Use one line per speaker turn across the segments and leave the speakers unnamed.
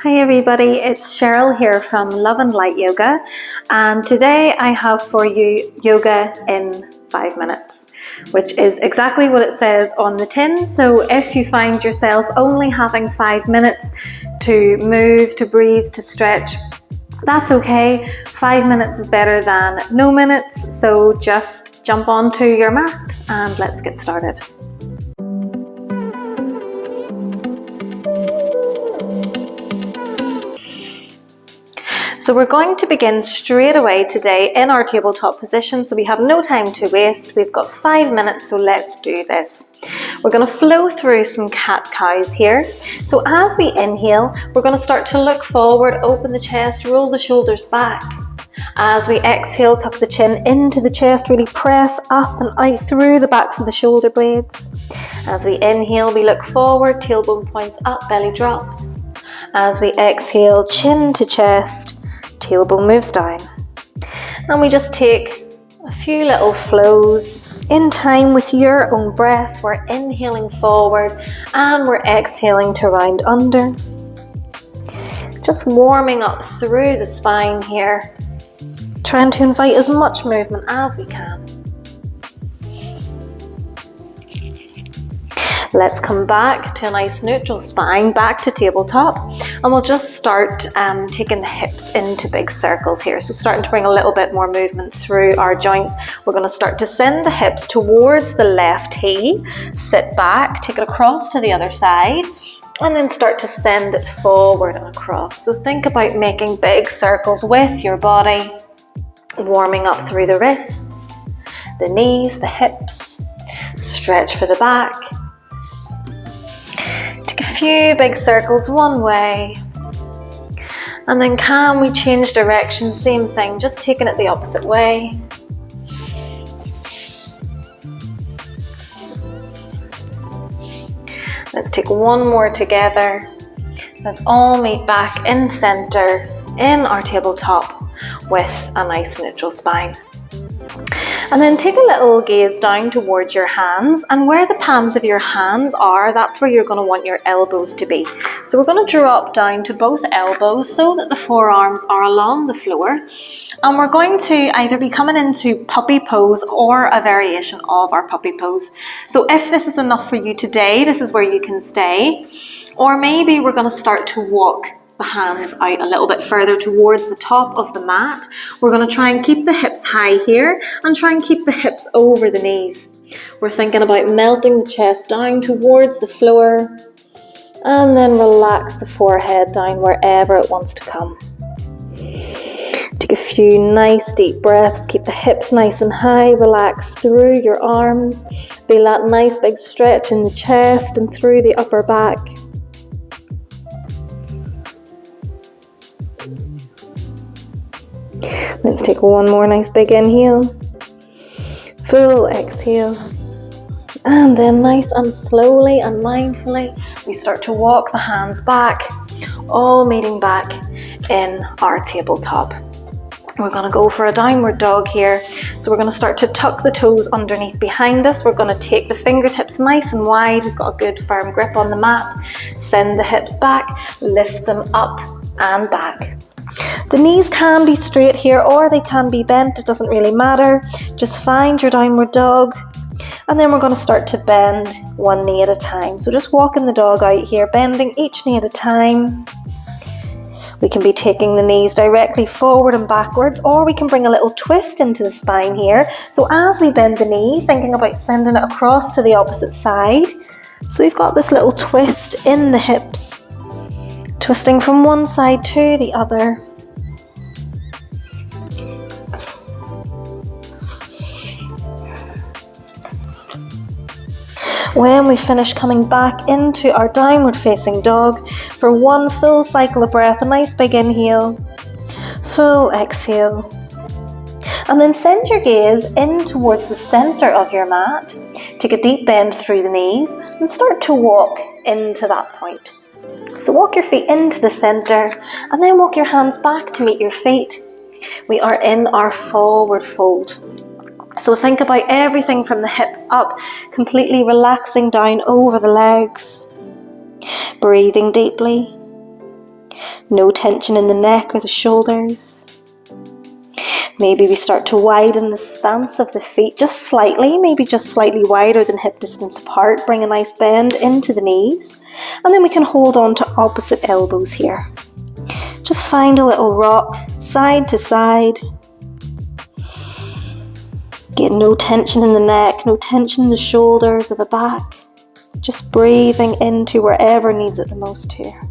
Hi everybody, it's Cheryl here from Love and Light Yoga, and today I have for you yoga in 5 minutes, which is exactly what it says on the tin. So if you find yourself only having 5 minutes to move, to breathe, to stretch, that's okay. 5 minutes is better than no minutes, so just jump onto your mat and let's get started. So we're going to begin straight away today in our tabletop position, so we have no time to waste. We've got 5 minutes, so let's do this. We're going to flow through some cat-cows here. So as we inhale, we're going to start to look forward, open the chest, roll the shoulders back. As we exhale, tuck the chin into the chest, really press up and out through the backs of the shoulder blades. As we inhale, we look forward, tailbone points up, belly drops. As we exhale, chin to chest, tailbone moves down. And we just take a few little flows in time with your own breath. We're inhaling forward and we're exhaling to round under. Just warming up through the spine here, trying to invite as much movement as we can. Let's come back to a nice neutral spine, back to tabletop, and we'll just start taking the hips into big circles here. So starting to bring a little bit more movement through our joints. We're going to start to send the hips towards the left heel, sit back, take it across to the other side, and then start to send it forward and across. So think about making big circles with your body, warming up through the wrists, the knees, the hips, stretch for the back. Take a few big circles one way, and then can we change direction? Same thing, just taking it the opposite way. Let's take one more together. Let's all meet back in center in our tabletop with a nice neutral spine. And then take a little gaze down towards your hands, and where the palms of your hands are, that's where you're going to want your elbows to be. So we're going to drop down to both elbows so that the forearms are along the floor, and we're going to either be coming into puppy pose or a variation of our puppy pose. So if this is enough for you today, this is where you can stay, or maybe we're going to start to walk the hands out a little bit further towards the top of the mat. We're going to try and keep the hips high here and try and keep the hips over the knees. We're thinking about melting the chest down towards the floor and then relax the forehead down wherever it wants to come. Take a few nice deep breaths, keep the hips nice and high, relax through your arms, feel that nice big stretch in the chest and through the upper back. Let's take one more nice big inhale, full exhale, and then nice and slowly and mindfully we start to walk the hands back, all meeting back in our tabletop. We're going to go for a downward dog here. So we're going to start to tuck the toes underneath behind us. We're going to take the fingertips nice and wide. We've got a good firm grip on the mat. Send the hips back, lift them up and back. The knees can be straight here or they can be bent, it doesn't really matter. Just find your downward dog, and then we're going to start to bend one knee at a time. So just walking the dog out here, bending each knee at a time. We can be taking the knees directly forward and backwards, or we can bring a little twist into the spine here. So as we bend the knee, thinking about sending it across to the opposite side. So we've got this little twist in the hips, twisting from one side to the other. When we finish, coming back into our downward facing dog for one full cycle of breath, a nice big inhale, full exhale. And then send your gaze in towards the center of your mat. Take a deep bend through the knees and start to walk into that point. So walk your feet into the center and then walk your hands back to meet your feet. We are in our forward fold. So think about everything from the hips up, completely relaxing down over the legs. Breathing deeply. No tension in the neck or the shoulders. Maybe we start to widen the stance of the feet just slightly, maybe just slightly wider than hip distance apart. Bring a nice bend into the knees, and then we can hold on to opposite elbows here. Just find a little rock side to side. Get no tension in the neck, no tension in the shoulders or the back. Just breathing into wherever needs it the most here.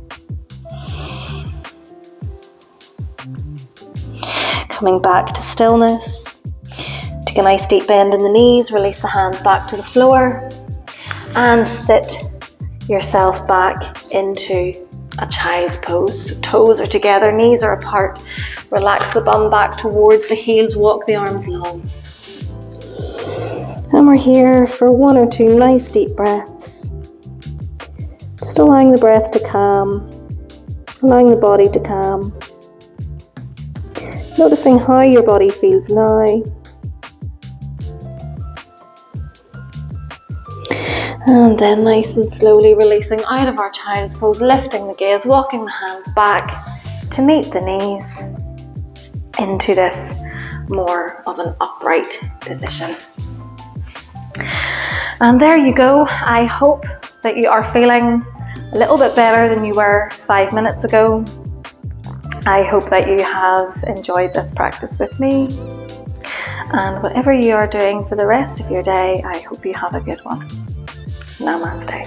Coming back to stillness. Take a nice deep bend in the knees, release the hands back to the floor, and sit yourself back into a child's pose. So toes are together, knees are apart. Relax the bum back towards the heels, walk the arms long. And we're here for 1 or 2 nice deep breaths. Just allowing the breath to calm, allowing the body to calm. Noticing how your body feels now. And then nice and slowly releasing out of our child's pose, lifting the gaze, walking the hands back to meet the knees into this more of an upright position. And there you go. I hope that you are feeling a little bit better than you were 5 minutes ago. I hope that you have enjoyed this practice with me. And whatever you are doing for the rest of your day, I hope you have a good one. Namaste.